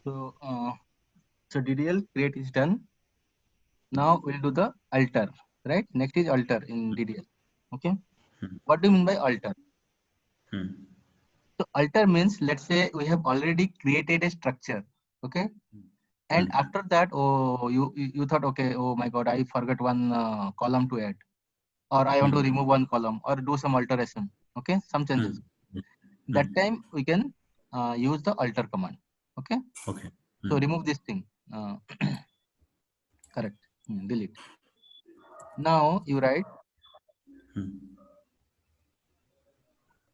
So, so DDL create is done. Now we'll do the alter, right? Next is alter in DDL. Okay. What do you mean by alter? So alter means, let's say we have already created a structure. Okay. And after that, oh, you thought, okay, oh my God, I forgot one column to add, or I want to remove one column, or do some alteration. Okay, some changes. That time we can use the alter command. Okay. Okay. So remove this thing. Uh, correct. Delete. Now you write.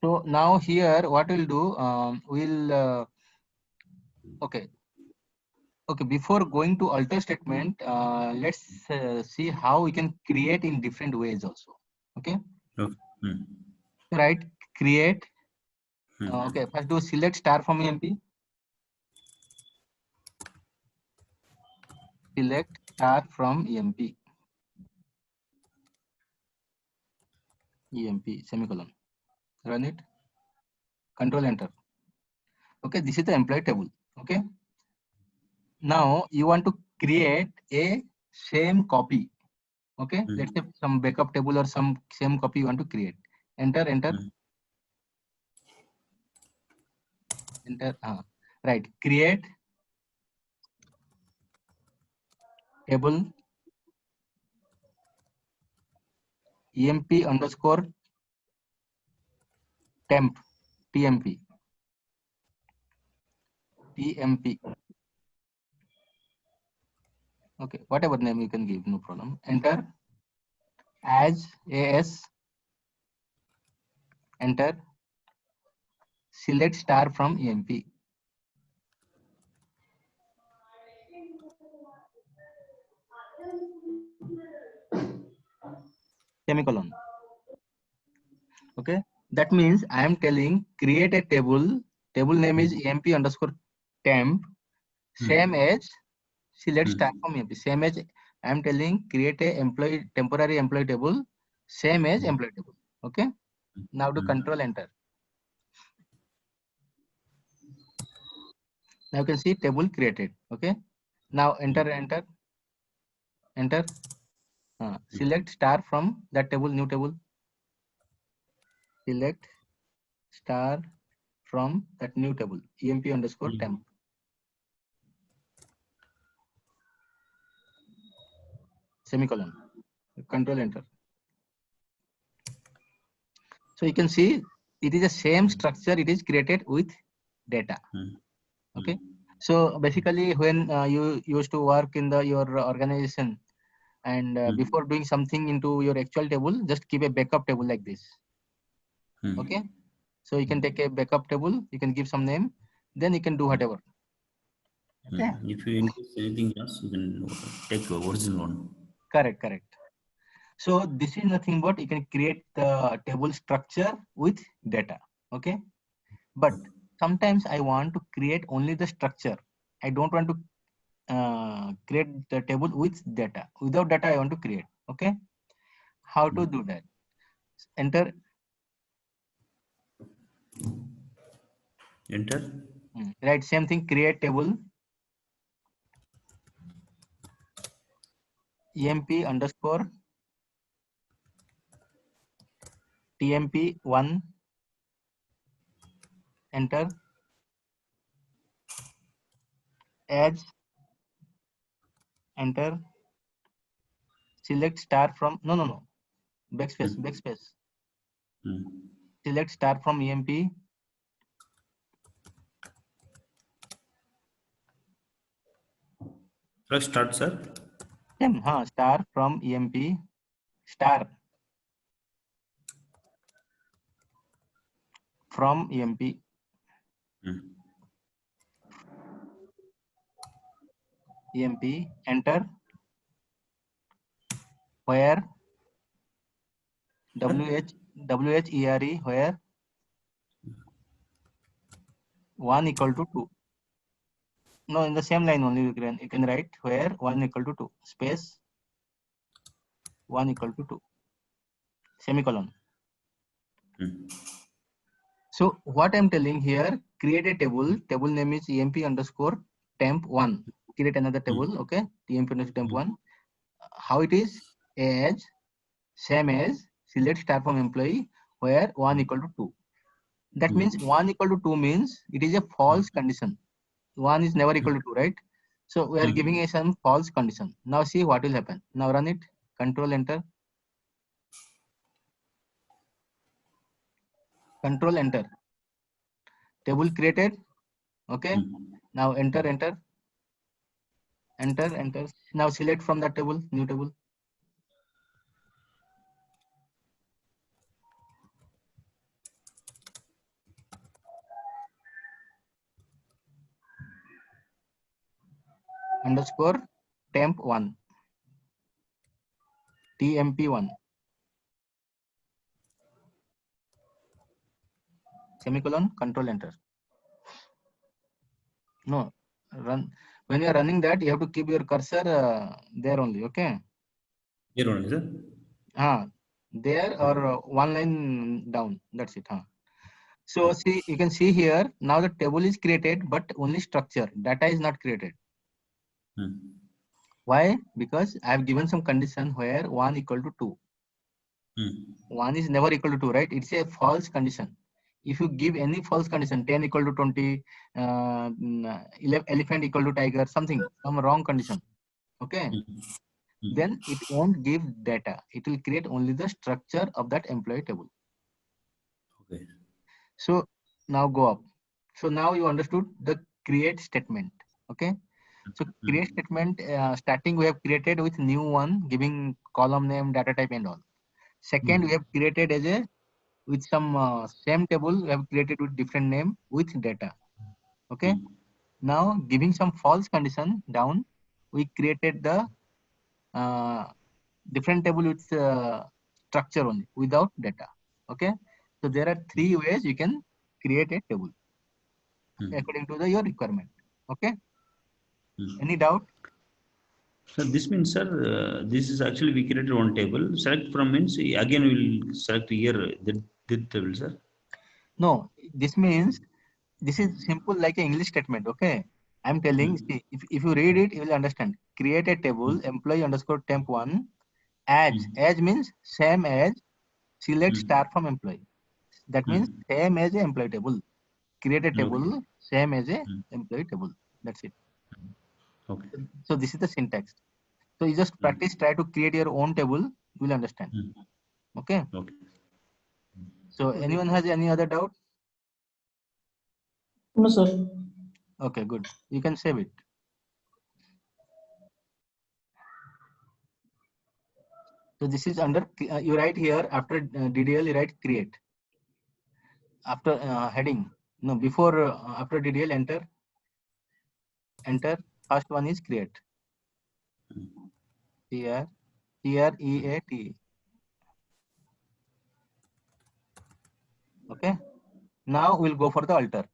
So now here, what we'll do? We'll okay. Okay, before going to alter statement, let's see how we can create in different ways also. Okay, Okay. right? Create. Okay, first do select star from EMP. Select star from EMP. EMP semicolon. Run it. Control enter. Okay, this is the employee table. Okay. Now you want to create a same copy. Okay, let's say some backup table or some same copy you want to create. Enter, enter, enter. Right. Create table EMP underscore temp TMP. TMP. Okay, whatever name you can give, no problem. Enter as enter select star from EMP. Semicolon. Okay, that means I am telling create a table. Table name is EMP underscore temp. Same as select star from EMP. Same as I am telling create a employee temporary employee table. Same as employee table. Okay. Now do control enter. Now you can see table created. Okay. Now enter, enter, enter. Select star from that table, new table. Select star from that new table, EMP underscore temp. Semicolon. Control enter. So you can see it is the same structure. It is created with data. Okay. So basically, when you used to work in your organization, and before doing something into your actual table, just keep a backup table like this. Okay. So you can take a backup table, you can give some name, then you can do whatever. Okay. If you increase anything else, you can take the original one. Correct, correct. So this is nothing but you can create the table structure with data. Okay. But sometimes I want to create only the structure. I don't want to create the table with data. Without data, I want to create. Okay. How to do that? Enter. Enter. Right. Same thing. Create table. EMP underscore TMP1. Enter. As. Enter. Select star from no. Backspace. Backspace. Select star from EMP. Press start, sir. Same. Star from EMP. Star from EMP. EMP. Enter. Where WHERE where 1 equal to 2. No, in the same line only you can write where 1 equal to 2 space 1 equal to 2 semicolon. So what I'm telling here, create a table. Table name is EMP underscore temp1, create another table, okay, temp temp1. How it is? As, same as, select star from employee where 1 equal to 2. That means 1 equal to 2 means it is a false condition. 1 is never equal to 2, right? So we are giving a some false condition. Now see what will happen. Now run it, control enter. Control enter. Table created, okay. Now enter, enter, enter, enter. Now select from that table, new table. Underscore temp1, tmp1, semicolon, control enter. No, run. When you are running that, you have to keep your cursor there only, okay? Here only, sir. There or one line down. That's it. So see, you can see here now the table is created, but only structure. Data is not created. Why? Because I have given some condition where 1 equal to 2. 1 is never equal to 2, right? It's a false condition. If you give any false condition, 10 equal to 20, elephant equal to tiger, something, some wrong condition, okay? Then it won't give data. It will create only the structure of that employee table. Okay. So now go up. So now you understood the create statement, okay? So create statement, starting we have created with new one, giving column name, data type and all. Second, we have created as a, with some same table, we have created with different name with data, okay? Now giving some false condition down, we created the different table with structure only without data, okay? So there are 3 ways you can create a table according to your requirement, okay? Any doubt? So this means, sir, this is actually we created one table. Select from means again we will select here the table, sir. No, this means this is simple like an English statement, okay? I'm telling, see, if you read it, you will understand. Create a table, employee underscore temp1, as means same as, select star from employee. That means same as a employee table. Create a table, same as a employee table. That's it. Okay. So this is the syntax. So you just practice, try to create your own table, you will understand. Okay. Okay. So anyone has any other doubt? No, sir. Okay, good. You can save it. So this is under, you write here after DDL, you write create. After heading, no, before, after DDL, enter. Enter. First one is create. CREAT. Okay. Now we'll go for the alter.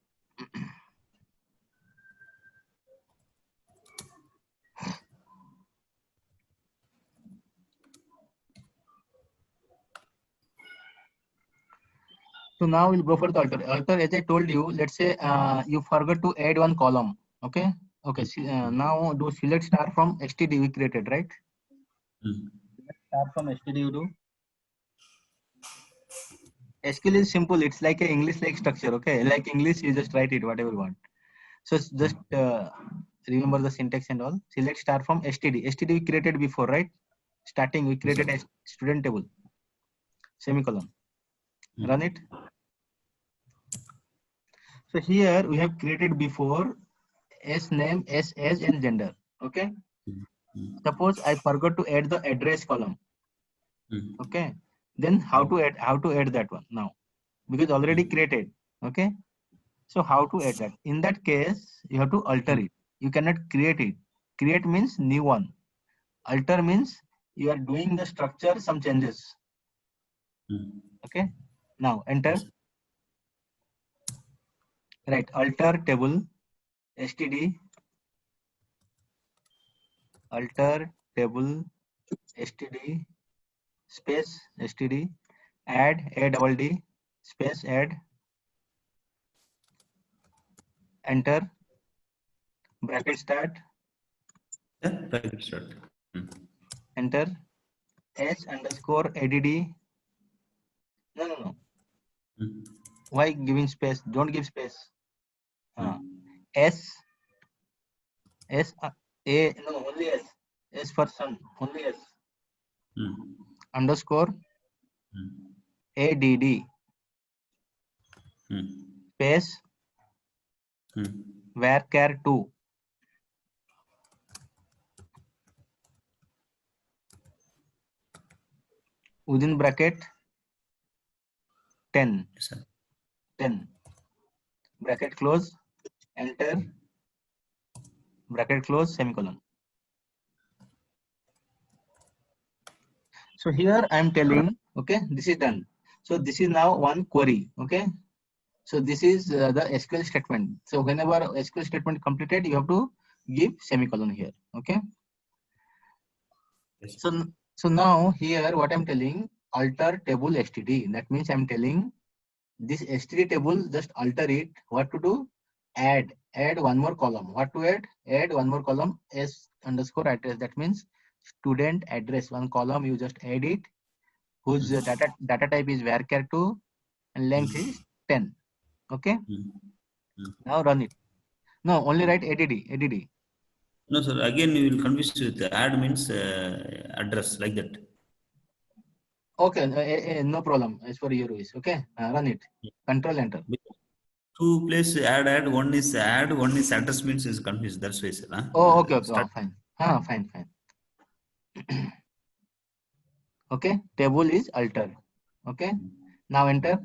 So now we'll go for the alter. Alter, as I told you, let's say you forgot to add one column. Okay. Okay. Now do select star from std we created, right? Select star from std you do. SQL is simple. It's like an English-like structure. Okay. Like English, you just write it whatever you want. So just remember the syntax and all. Select star from std. Std we created before, right? Starting we created a student table. Semicolon. Run it. So here we have created before S name, S age and gender. Okay. Suppose I forgot to add the address column. Okay. Then how to add that one now? Because already created. Okay. So how to add that? In that case, you have to alter it. You cannot create it. Create means new one. Alter means you are doing the structure, some changes. Okay. Now enter. Right. Alter table std. Alter table std space std. Add double d space add. Enter. bracket start, Bracket start. enter, s underscore add. No. Why giving space? Don't give space. S A, no, only S. S for sun, only S. Underscore add space varchar2 within bracket 10. Yes, sir. 10. Bracket close, enter, bracket close, semicolon. So here I am telling, okay, this is done. So this is now one query, okay. So this is the SQL statement. So whenever SQL statement completed, you have to give semicolon here, okay. Yes. So now here what I'm telling, alter table std. That means I'm telling this std table, just alter it. What to do? Add one more column. What to add? Add one more column, s underscore address. That means student address. One column you just add it, whose data type is varchar2 and length is 10. Okay. Now run it. No, only write add. No, sir. Again, you will confuse with the add means address like that. Okay, no problem. As for your use. Okay, run it. Control enter. Two place add, one is add, one is address means is confused. That's why, sir. Oh, okay. Oh, fine. Fine. Okay, table is altered. Okay, now enter.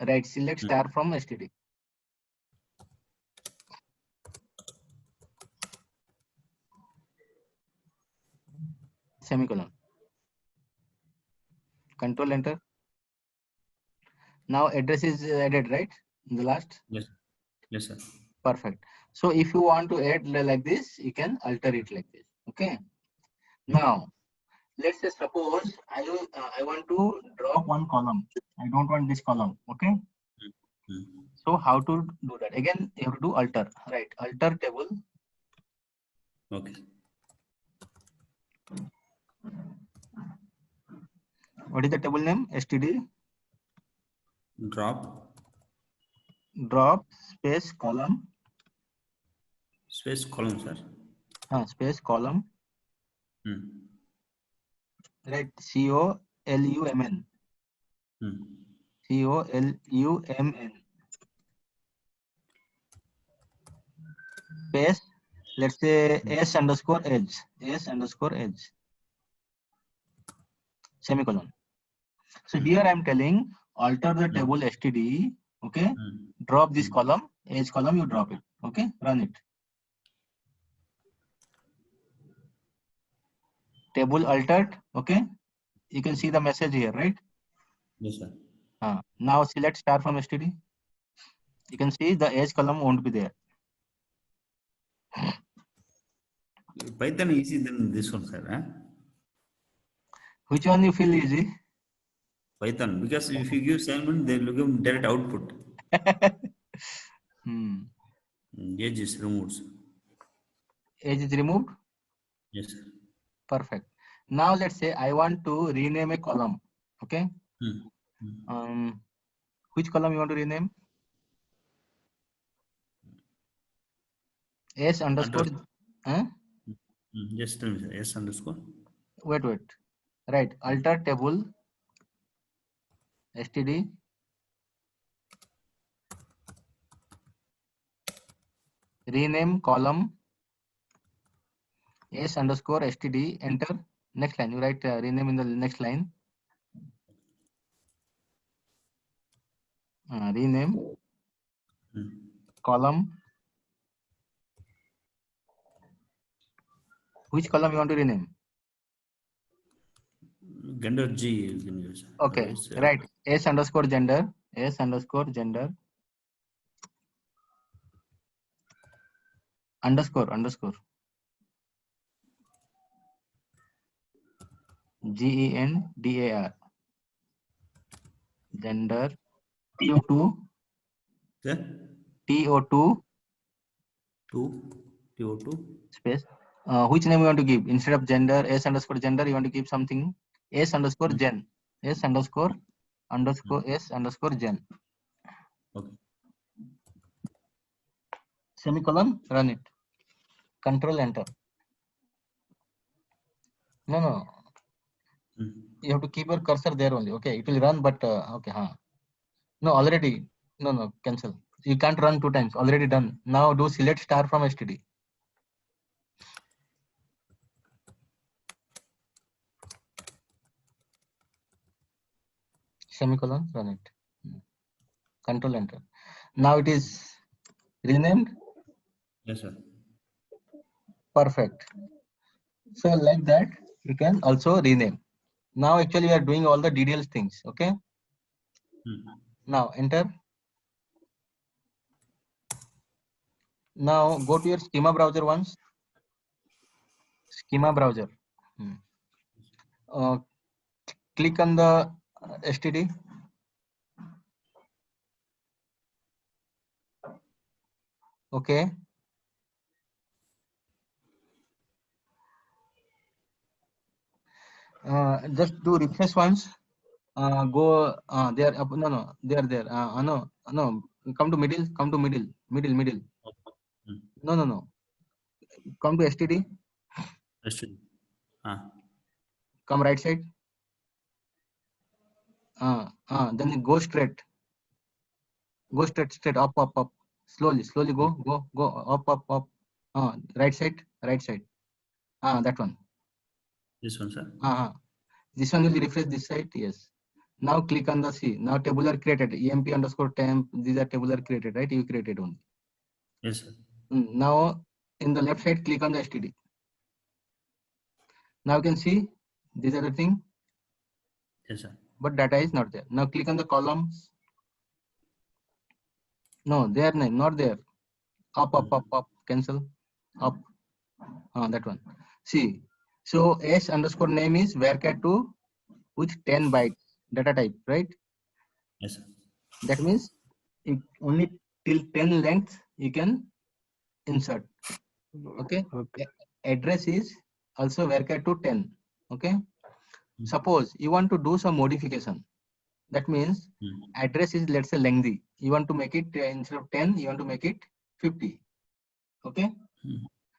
Right, select star from std. Semicolon. Control enter. Now address is added, right? In the last. Yes, sir. Perfect. So if you want to add like this, you can alter it like this. Okay. Now let's say suppose I want to drop one column. I don't want this column. Okay. So how to do that? Again, you have to do alter. Right. Alter table. Okay. What is the table name? std. Drop space column. Space column, sir. Space column. Right. column. column. Space. Let's say s underscore edge. Semicolon. So here I am telling alter the table std. Okay. Drop this column. Edge column, you drop it. Okay. Run it. Table altered. Okay. You can see the message here, right? Yes, sir. Now select star from std. You can see the edge column won't be there. Python easy than this one, sir. Which one you feel easy? Python, because if you give assignment, they will give direct output. Edge is removed. Edge is removed? Yes, sir. Perfect. Now let's say I want to rename a column. Okay. Which column you want to rename? S underscore. Just tell me, sir. S underscore. Wait. Right. Alter table std. Rename column s underscore std. Enter. Next line. You write rename in the next line. Rename column. Which column you want to rename? Gender G you can use. Okay. Right. S underscore gender. Underscore. GENDAR. Gender. TO2. Yeah. TO2 TO2 space. Which name you want to give? Instead of gender, S underscore gender, you want to give something S underscore gen. S underscore S underscore gen. Okay. Semicolon, run it. Control enter. No. You have to keep your cursor there only. Okay, it will run, but okay, no, already. No, cancel. You can't run 2 times. Already done. Now do select star from STD. Semicolon, run it. Control enter. Now it is renamed. Yes, sir. Perfect. So like that, you can also rename. Now actually we are doing all the DDL things. Okay. Now enter. Now go to your schema browser once. Schema browser. Click on the STD. Okay. Just do refresh once. Go there. No, they are there. No. Come to middle. Middle. No. Come to STD. STD. Come right side. Then go straight. Go straight up. Slowly go up. Right side. That one. This one, sir. This one will refresh this side. Yes. Now click on the C. Now tabular created. EMP underscore temp. These are tabular created, right? You created only. Yes, sir. Now in the left side, click on the STD. Now you can see these are the thing. Yes, sir. But data is not there. Now click on the columns. No, they are not there. Up. Cancel. Up. That one. See. So S underscore name is varchar2 with 10 bytes data type, right? Yes, sir. That means only till 10 length you can insert. Okay. Address is also varchar2 10. Okay. Suppose you want to do some modification. That means address is, let's say, lengthy. You want to make it instead of 10, you want to make it 50. Okay.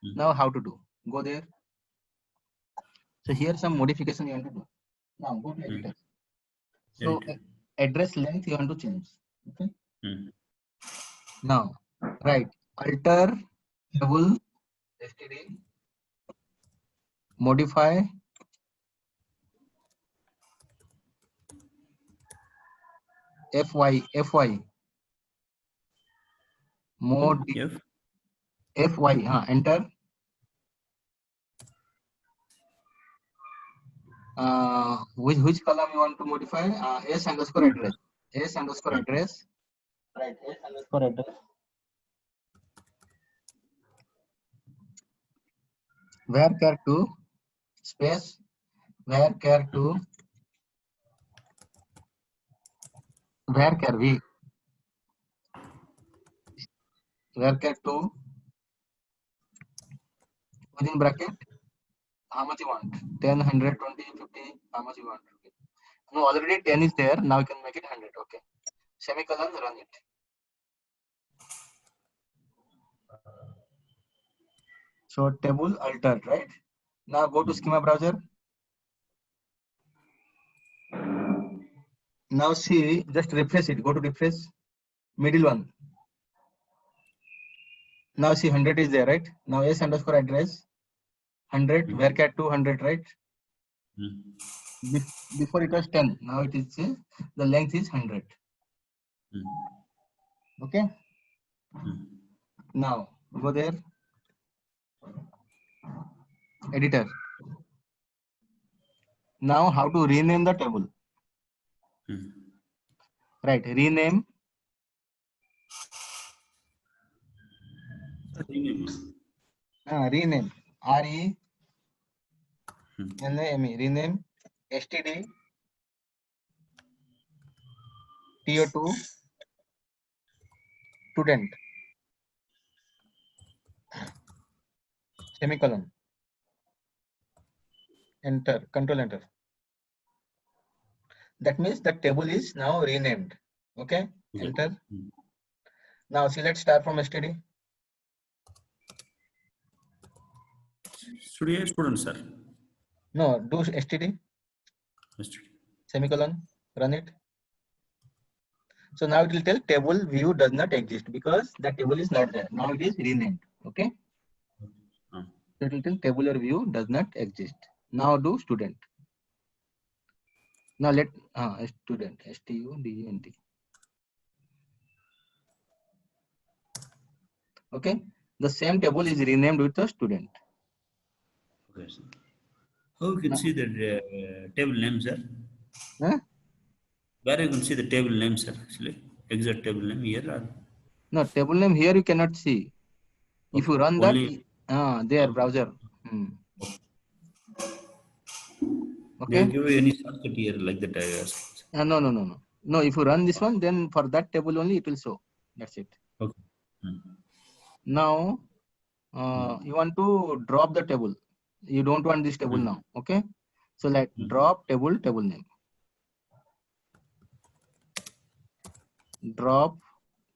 Now how to do? Go there. So here some modification you want to do. Now go to editor. So address length you want to change. Okay. Now right, alter table STD, modify FY mode FY enter. Which column you want to modify? S underscore address. Right, S underscore address. Varchar2 space varchar2 varchar v varchar2 within bracket. How much you want? 10, 100, 20, 50. How much you want? Okay. No, already 10 is there. Now you can make it 100. Okay. Semicolon, run it. So table altered, right? Now go to schema browser. Now see, just refresh it. Go to refresh. Middle one. Now see 100 is there, right? Now S underscore address 100, varchar 200, right? Before it was 10. Now it is the length is 100. Okay. Now go there. Editor. Now how to rename the table? Right. Rename. Rename. RENAME. Rename. STD. TO2 student. semicolon, enter, control enter. That means the table is now renamed. Okay, Okay. enter. Now select star from STD. Student, sir. No, do STD, semicolon, run it. So now it will tell table view does not exist because the table is not there. Now it is renamed. Okay. So it will tell tabular view does not exist. Now do student. Now let student, STUDENT. Okay. The same table is renamed with the student. Okay, sir. How you can see the table name, sir? Huh? Where you can see the table name, sir? Actually, exact table name here or? No, table name here you cannot see. If Okay. you run Only that, there browser. they Okay. give you any shortcut here like that. No. No, if you run this one, then for that table only it will show. That's it. Okay. Now you want to drop the table. You don't want this table now. Okay. So like drop table name. Drop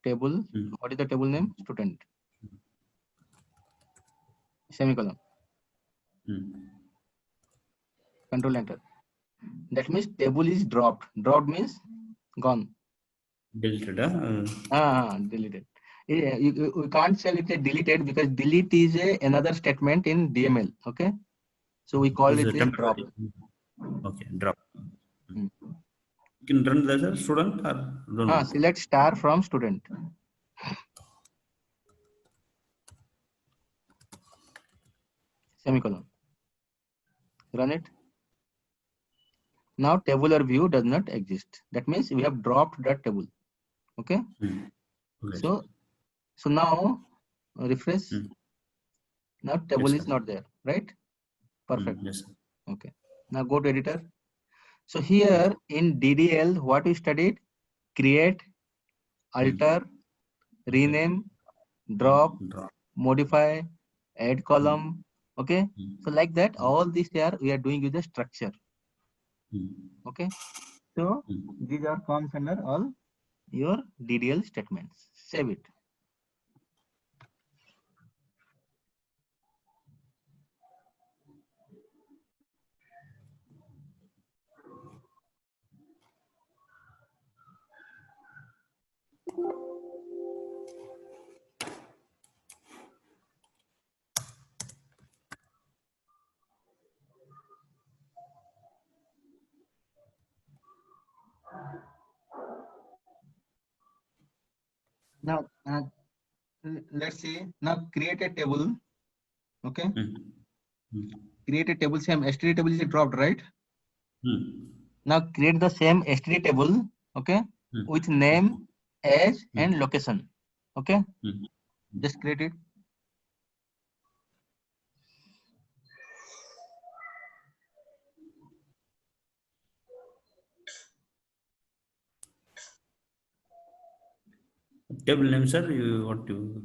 table. What is the table name? Student. Semicolon. Control enter. That means table is dropped. Dropped means gone. Deleted. Deleted. You can't say it deleted because delete is another statement in DML. Okay. So we call it a drop. Okay, drop. You can run as a student or don't know. Select star from student. Semicolon. Run it. Now tabular view does not exist. That means we have dropped that table. Okay. Okay. So now refresh. Now table is not there, right? Perfect. Yes. Okay. Now go to editor. So here in DDL, what we studied? Create, alter, rename, drop, modify, add column. Okay. So like that, all these we are doing with the structure. Okay. So these are comes under all your DDL statements. Save it. Now let's see. Now create a table. Okay. Create a table. Same STD table is dropped, right? Now create the same STD table. Okay. With name, age, and location. Okay. Just create it. Table name, sir. You what to?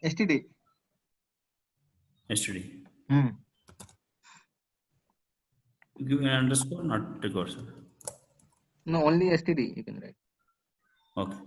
STD. STD. Give an underscore, not record, sir. No, only STD you can write. Okay.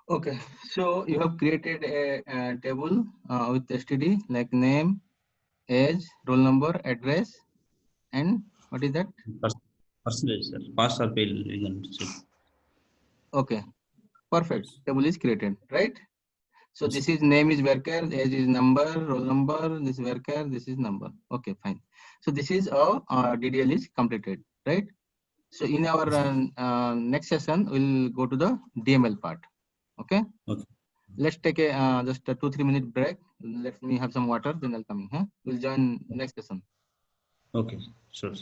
Okay, so you have created a table with STD like name, age, roll number, address, and what is that? Percentage, sir. Pass or fail, we can check. Okay, perfect. Table is created, right? So Yes. this is name is worker, age is number, roll number, this is worker, this is number. Okay, fine. So this is our DDL is completed, right? So in our next session, we'll go to the DML part. Okay. Okay. Let's take a just a 2-3 minute break. Let me have some water, then I'll come in. Huh? We'll join next session. Okay, sure.